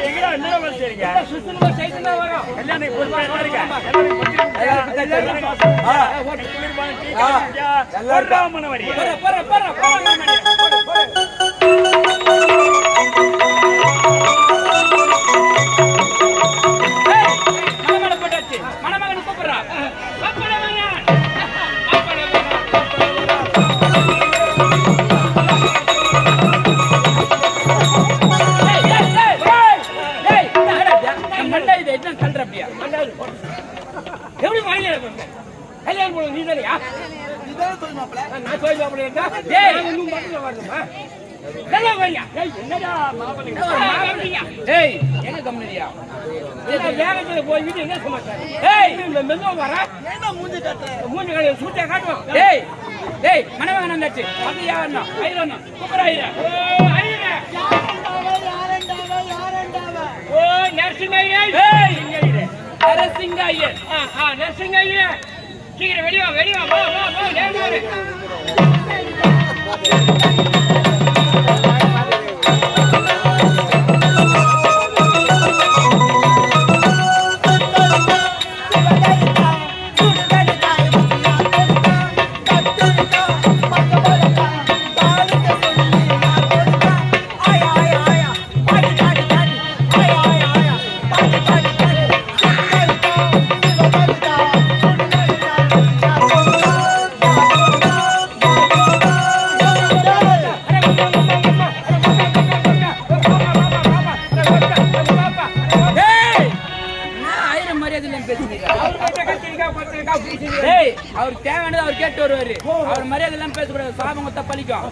எங்கடா என்ன செய்றீங்க? சுத்தமா செய்துனா வரோம். கல்யாணம் பொறுப்பா இருக்க. எல்லாரும் மனவரி. எப்படி வாங்கி கல்யாணம் பண்ண நீ தானியா? நான் போய் இன்னும் மட்டும் வரணுமா? என்னடா எங்க கம்பெனியா வேகத்துல போய்கிட்டு என்ன சமாச்சாரம்? மெதுவா வர மூஞ்சி கடை சூட்டியா காட்டுவோம். மனவாங்க நந்தாச்சு பத்தியா வரணும் ஐயரணும் கூப்பிடாயிரம் நரசிங்க ஐயர் நரசிங்க ஐயர் சீக்கிரம் வெளிவா அவர் தேவையானது அவர் கேட்டு வருவாரு. அவர் மரியாதை எல்லாம் பேசக்கூடாது. சாபம் கொத்த பழிக்கும்.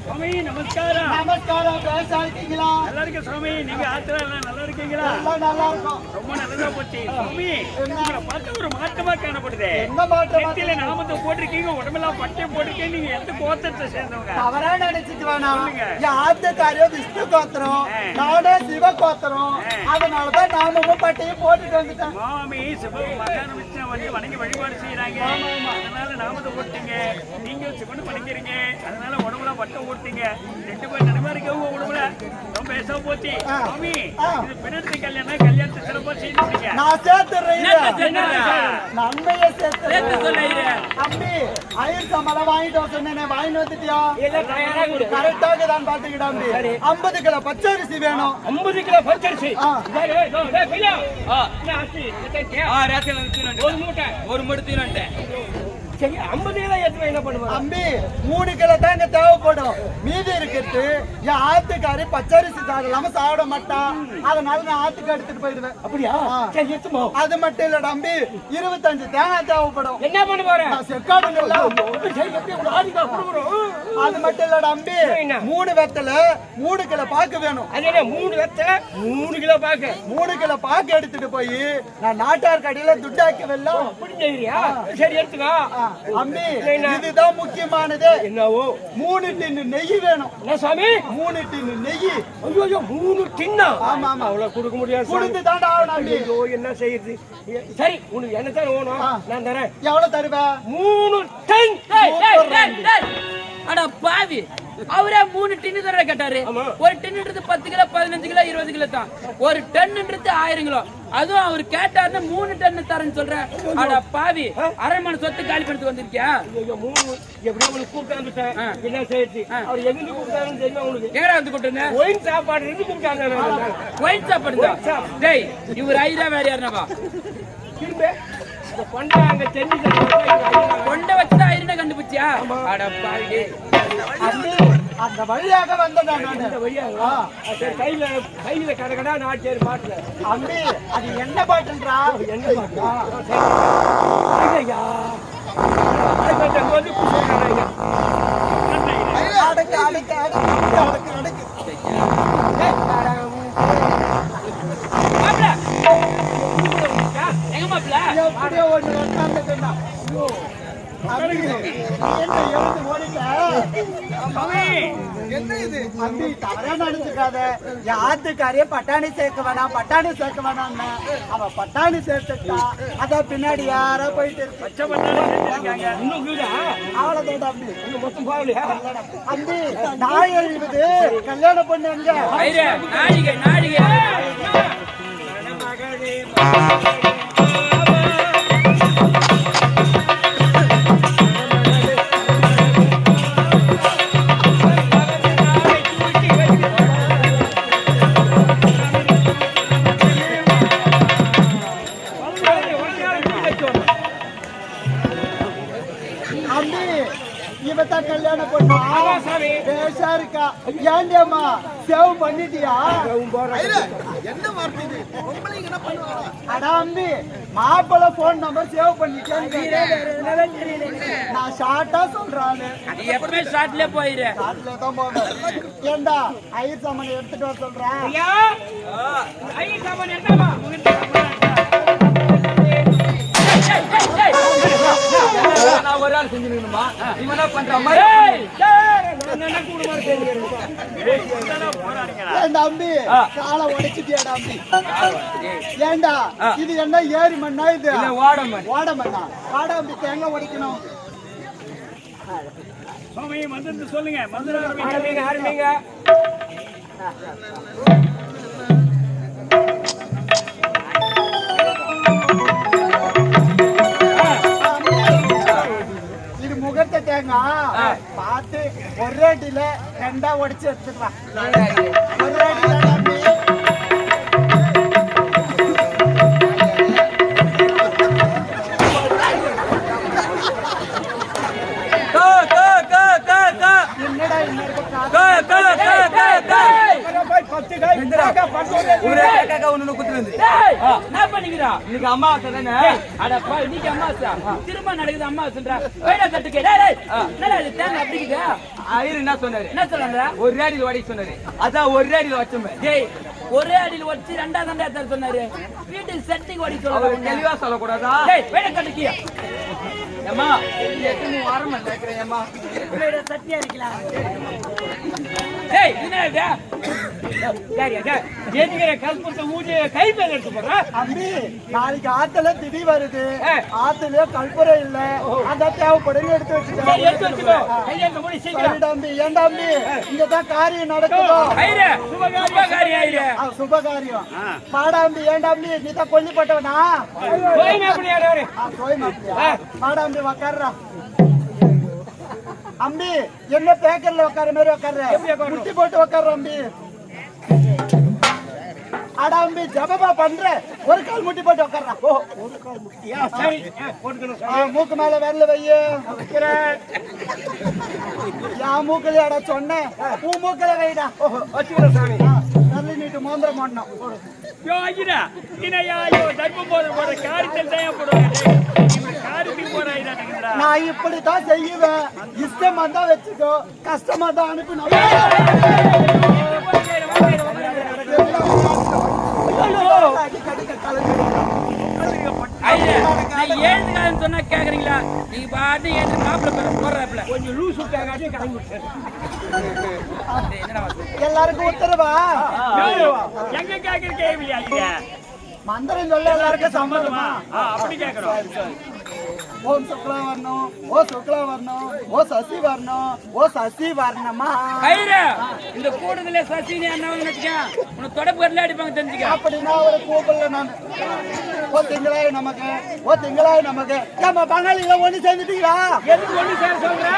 சுவாமி நமஸ்காரம். நமஸ்காரம். நல்லா இருக்கீங்களா? நல்லா இருக்கு சுவாமி. நீங்க ஆத்திரா நல்லா இருக்கீங்களா? நல்லா இருக்கும். ரொம்ப நல்லதா போச்சு சுவாமி. உங்களை பார்த்து ஒரு மாற்றமா காணப்படுது. என்ன மாற்றம்? நெத்தியில நாமத்தை போட்டிருக்கீங்க, உடம்பெல்லாம் பட்டை போட்டிருக்கீங்க. நீங்க எந்த கோத்திரத்தை சேர்ந்தவங்க? அவரா நினைச்சிட்டு வேணாம். என் ஆத்துக்காரியம் விஷ்ணு கோத்திரம், நானே சிவ கோத்திரம். அதனாலதான் நாமமும் பட்டையும் போட்டுட்டு வந்துட்டேன். சுவாமி சிவ மகான விஷ்ணு வந்து வணங்கி வழிபாடு செய்யறாங்க. அதனால நாமத்தை போட்டீங்க. நீங்க சிவனு பண்ணிக்கிறீங்க. அதனால உடம்புல பட்டம் போட்டீங்க. 2 பேர் நடுமா இருக்கவங்க உடம்புல ரொம்ப பேச போச்சு. சுவாமி இது பிணத்து கல்யாணத்தை சிறப்பா செய்துட்டீங்க. நான் சேர்த்துறேன். நன்மையை சேர்த்துறேன். அம்பி ஐயர் சம்பளம் வாங்கிட்டு சொன்னேன். வாங்கிட்டு வந்துட்டியா? கரெக்டாக தான் பாத்துக்கிட்டா. 50 கிலோ பச்சரிசி வேணும். 50 கிலோ பச்சரிசி ஒரு மூட்டை சரி 50 கிலோ எடுத்து என்ன பண்ணுவாங்க? அம்பி 3 கிலோ தான் இங்க தேவைப்படும். மீதி இருக்கிறது என் ஆத்துக்காரி பச்சரிசி சாப்பிடாம சாப்பிட மாட்டான். அதனால நான் ஆத்துக்கு எடுத்துட்டு போயிடுவேன். அப்படியா? சரி எடுத்துமா. அது மட்டும் இல்ல அம்பி 25 தேங்காய் தேவைப்படும். என்ன பண்ண போறேன்? செக்காடுங்கல்ல. அது மட்டும் இல்ல அம்பி 3 வெத்தல 3 கிலோ பாக்கு வேணும். அது என்ன 3 வெத்தல 3 கிலோ பாக்கு? 3 கிலோ பாக்கு எடுத்துட்டு போய் நான் நாட்டார் கடையில துட்டாக்கி வெல்லம். அப்படி செய்யறியா? சரி எடுத்துக்கோ. அம்பி இதுதான் முக்கியமானது. என்னவோ 3 டின்னு நெய் வேணும். என்ன சாமி? 3 டின்னு நெய். ஐயோ 3 டின்னா? ஆமா ஆமா. அவ்வளவு கொடுக்க முடியாது. கொடுத்து தாண்டா ஆகணும் அம்பி. ஐயோ என்ன செய்யுது? சரி உனக்கு என்ன தான் வேணும் நான் தரேன். எவ்வளவு தருவ? 3 டன். அட பாவி அவரே 3 டின்னு தர கேட்டாரு. ஒரு டின்ன்றது 10 கிலோ 15 கிலோ 20 கிலோ தான். ஒரு டன்ன்றது 1000 கிலோ. அதுவும் அவர் கேட்டாருன்னா 3 டன் தரேன்னு சொல்றேன். அட பாவி அரண்மனை சொத்து காலி பண்ணிட்டு வந்திருக்கியா? எப்படியா உனக்கு கூப்பிட்டாங்க. என்ன செய்யுது? அவர் எங்க கூப்பிட்டாருன்னு தெரியுமா உனக்கு? எங்கடா வந்து கூப்பிட்டாங்க? ஒயின் சாப்பாடு இருந்து கூப்பிட்டாங்க. ஒயின் சாப்பாடு தான். டேய் இவர் ஐரா வேற யாருனாவா? திரும்ப இந்த கொண்டை அங்க செஞ்சு கொண்டை வச்சுதான் ஐரனை கண்டுபிடிச்சியா? அட பாவி அந்த வழியாக வந்தேன் நான். இந்த வழியாக கையில கடகடா நாட்டு பாட்டுல அம்பி அது என்ன பாட்டுன்றா? என்ன பாட்டு? ஐயா வந்து அடக்கு அடக்கு அடக்கு அடக்கு எங்க மாப்பிள்ள எப்படியோ ஒண்ணு வந்தாங்க. என்ன எழுந்து ஓடிட்ட அம்பி தவறா நினைச்சுக்காத. யாத்துக்காரிய பட்டாணி சேர்க்க வேணாம், பட்டாணி சேர்க்க வேணாம்னு அவ பட்டாணி சேர்த்துட்டா. அதான் பின்னாடி யாரா போயிட்டு இருக்கு. பச்சை பட்டாணி சேர்த்திருக்காங்க. அவ்வளவுதான் அம்பி. அம்பி நாய் எழுது கல்யாணம் பொண்ணு எங்க? நாழிகை நாழிகை அம்பி இவதான் கல்யாணம் பொண்ணு. பேஷா இருக்கா. ஏண்டி அம்மா சேவ் பண்ணிட்டியா? அடா அம்பி மாப்பிள்ள போன் நம்பர் சேவ் பண்ணிட்டேன். நான் ஷார்ட்டா சொல்றானு. எப்பவுமே ஷார்ட்லயே போயிரு. ஷார்ட்ல தான் போவேன். ஏண்டா ஐயர் சாமான் எடுத்துட்டு வர சொல்றேன். ஒரு ஆள் செஞ்சுக்கணுமா? இவனா பண்ற ஏண்டா அம்பி காலை உடைச்சிட்டியாடா அம்பி? ஏண்டா இது என்ன ஏரி மண்ணா? இது ஓட மண்ணா? வாடா அம்பி தேங்காய் உடைக்கணும். சுவாமி மந்திரத்தை சொல்லுங்க. மந்திரம் ஆரம்பிங்க. இது முகத்தை தேங்காய் பார்த்து ஒரே அடியில ரெண்டா உடைச்சு எடுத்துக்கலாம். ஒரே அடியில அம்பி. என்னடா இன்னொரு திரும்ப நடக்குது அம்மா சொல்றா என்ன சொன்னாரு? என்ன சொன்னாங்க? ஒரு அடியில் வடி சொன்னாரு. அதான் ஒரு அடியில் வச்சோமே. ஒரே அடியில் வச்சு ரெண்டாவது தண்டை சொன்னாரு. வீட்டுக்கு செட்டிக்கு வடி சொல்ல தெளிவா சொல்லக்கூடாதா? கட்டுக்கியா ஏமா வாரம் நினைக்கிறேன். சத்தியா இருக்கலாம். அம்பி நாளைக்கு ஆத்துல திடீ வருது. ஆத்துல கல்புரை இல்ல. அந்த தேவைப்படும் எடுத்து வச்சுக்கோ. ஏண்டா அம்பி இங்கதான் காரியம் நடக்கும். சுபகாரியம் பாடாம்பி. ஏண்டாம்பி நீதான் கொல்லிப்பட்டவனா? பாடாம்பி உக்காடுறா. அம்பி என்ன பேக்கர்ல உட்கார மாதிரி உட்கார்ற? முட்டி போட்டு உட்கார்ற அம்பி. அடா அம்பி ஜபபா பண்ற. ஒரு கால் முட்டி போட்டு உட்கார்றா. ஒரு கால் முட்டியா? சரி மூக்கு மேல விரல வைய. யா மூக்கல அட சொன்னேன். பூ மூக்கல வைடா. வச்சுக்கிறேன் சாமி. தள்ளி நீட்டு மோந்திரம் பண்ணணும். யோ ஐயா இனையா யோ தர்மம் போற காரியத்தில் தயா போடுவாங்க. காரியத்துக்கு போறாயிடா நீங்கடா. நான் இப்படித்தான் செய்வேன். இஷ்டமா தான் வச்சுக்கோ, கஷ்டமா தான் அனுப்பணும். சொன்னா கேக்குறீங்களா? நீங்க பாட்டு ஏன் மாப்பிள்ள போடுறாப்ல கொஞ்சம் லூஸ் விட்டாங்க. எல்லாருக்கும் உத்தரவா? எங்க கேக்குற கேள்வியா ஐயா? மந்திரம் சொல்ல எல்லாருக்கும் சம்மதமா? அப்படி கேக்குறோம். ஓம் சுக்லா வரணும், ஓ சுக்லா வரணும், ஓ சசி வரணும், ஓ சசி வரணுமா? இந்த கூட்டத்துல சசினி அண்ணாவும் உனக்கு தொடப்பு கட்டல அடிப்பாங்க தெரிஞ்சுக்க. அப்படின்னா ஒரு கூப்பிடல நான். ஓ திங்களாய் நமக்கு, ஓ திங்களாய் நமக்கு. நம்ம பங்காளிகளை ஒண்ணு சேர்ந்துட்டீங்களா? எதுக்கு ஒண்ணு சேர சொல்ற?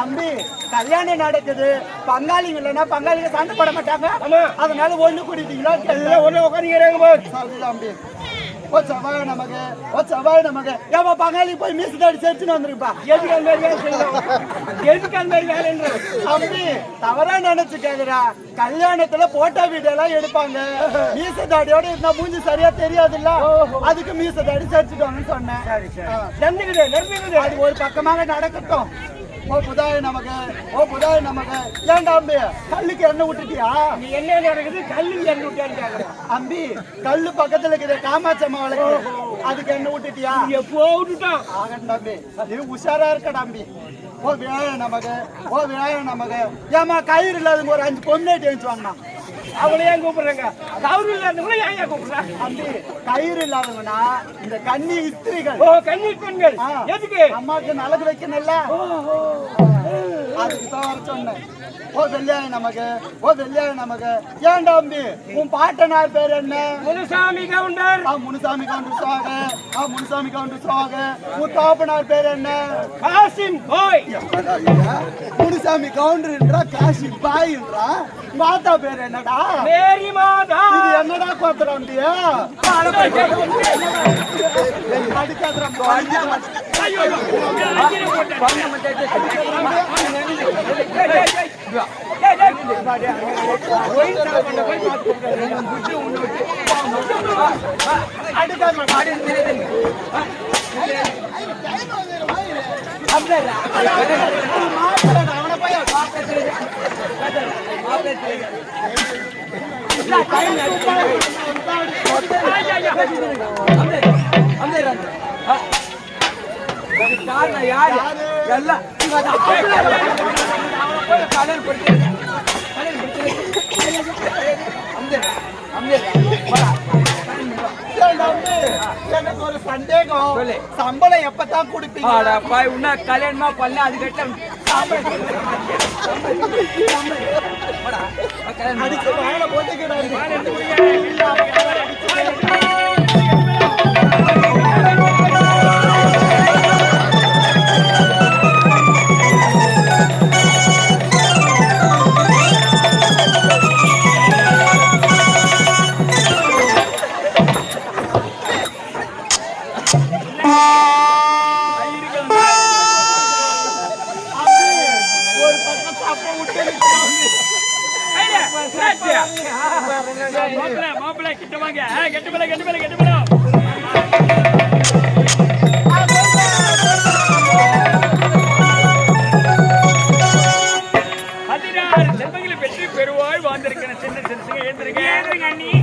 அம்பி கல்யாணம் நடக்குது. பங்காளிங்க இல்லைன்னா பங்காளிங்க சண்டை போட மாட்டாங்க. அதனால ஒண்ணு கூட்டிட்டீங்களா? ஒண்ணு உட்காந்து அம்பி. ஓ செவ்வாய் நமக்கு, ஓ செவ்வாய் நமக்கு. ஏமா பங்காளி போய் மீசு தாடி சேர்த்துன்னு வந்துருப்பா. எதுக்கு அந்த மாதிரி வேலை செய்யணும்? எதுக்கு அந்த மாதிரி வேலைன்ற அம்பி தவறா நினைச்சு கேக்குறா. கல்யாணத்துல போட்டோ வீடியோ எல்லாம் எடுப்பாங்க. மீச தாடியோட இருந்தா மூஞ்சி சரியா தெரியாதுல்ல. அதுக்கு மீச தாடி சேர்த்துட்டோம்னு சொன்னேன். அது ஒரு பக்கமாக நடக்கட்டும். ஓ புதாய நமக்கு, ஓ புதாய நமக்கு. ஏன்டா அம்பி கல்லுக்கு எண்ணெய் விட்டுட்டியா? நீ என்ன நடக்குது? கல்லுக்கு எண்ணெய் விட்டியான்னு கேக்குறேன். அம்பி கல்லு பக்கத்துல இருக்குது. காமாட்சி அம்மா வழக்கு அதுக்கு என்ன விட்டுட்டியா எப்போ விட்டுட்டோம் ஆகட்டும் தம்பி இது உஷாரா இருக்க தம்பி ஓ விநாயக நமக்கு ஓ விநாயக நமக்கு ஏமா கயிறு இல்லாதவங்க ஒரு 5 பொம்னேட்டி வச்சு வாங்கினா அவளை ஏன் கூப்பிடுறாங்க கவுரு இல்லாதவங்கள ஏன் கூப்பிடுறாங்க தம்பி கயிறு இல்லாதவங்கன்னா இந்த கன்னி இஸ்திரிகள் ஓ கண்ணீர் பெண்கள் எதுக்கு அம்மாவுக்கு நலகு வைக்கணும்ல அதுக்கு தான் வர சொன்னேன் ஓ வெள்ளையாய் நமக்கு ஓ வெள்ளையாய் நமக்கு ஏன் தம்பி உன் பாட்டனார் பேர் என்ன முனுசாமி கவுண்டர் முனுசாமி கவுண்டர் சுவாக முனுசாமி கவுண்டர் சுவாக உன் தாப்பனார் பேர் என்ன காசிம் பாய் முனுசாமி கவுண்டர்ன்றா காசி பாய்ன்றா மாதா பேர் என்னடா மேரி மாதா இது என்னடா கோத்தரம்பியா எனக்கு ஒரு சந்தேகம் சம்பளம் எப்பதான் கொடுப்பீங்க கல்யாணமா பண்ண அதுக்கிட்ட அடிச்சு வாழ போட்டுக்கிறாரு மாப்பிள்ளை கிட்ட வாங்க கெட்டு மேல கெட்டு மேல கெட்டு மேல செல்வங்களை பெற்று பெருவாய் வாழ்ந்திருக்கிற சின்ன சின்ன ஏந்திருங்க அண்ணி